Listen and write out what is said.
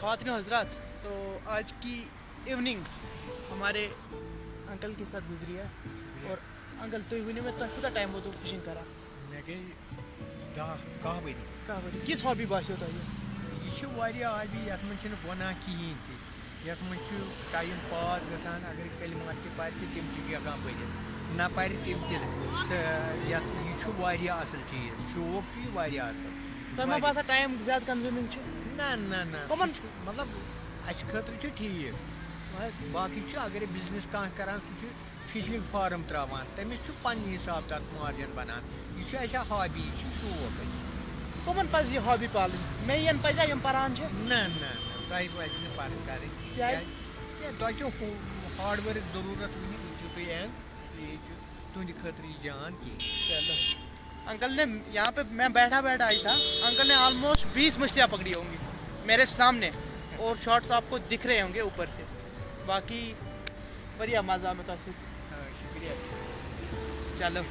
ख़वातीन व हज़रात, तो आज की इवनिंग हमारे अंकल के साथ गुजरी है। और अंकल तुम वन मे तुम कूत टाइम वो फिशिंग करा मे गई 10 बरी कह वरी किस हॉबी बासो तुम यह हॉबी यथ मन गुनाह कहें तथ मन टाइम पास गसान अगर कलमात ति पर तम हेकान पढ़ ना पर तम तो यह असल चीज़ शौक असल तुम मा बसान टाइम ज़्यादा कंज्यूमिंग ना ना ना मतलब अस खतर ठीक बाकी अगर बिजनेस करान सह फिशिंग फार्म त्रावान तमिस पन्न हिसाब तक मार्जिन बनान यह हॉबी यह शौक कमन पज यह हॉबी पाल मे पजा यम पान ना ना तह पज पर कर हार्ड वर्क जरूरत वो तुम एन तुंद खतर जान की चलो अंकल ने यहाँ पे मैं बैठा आई था, अंकल ने ऑलमोस्ट 20 मछलियाँ पकड़ी होंगी मेरे सामने और शॉट्स आपको दिख रहे होंगे ऊपर से। बाकी बढ़िया मज़ा में तो शुक्रिया। चलो।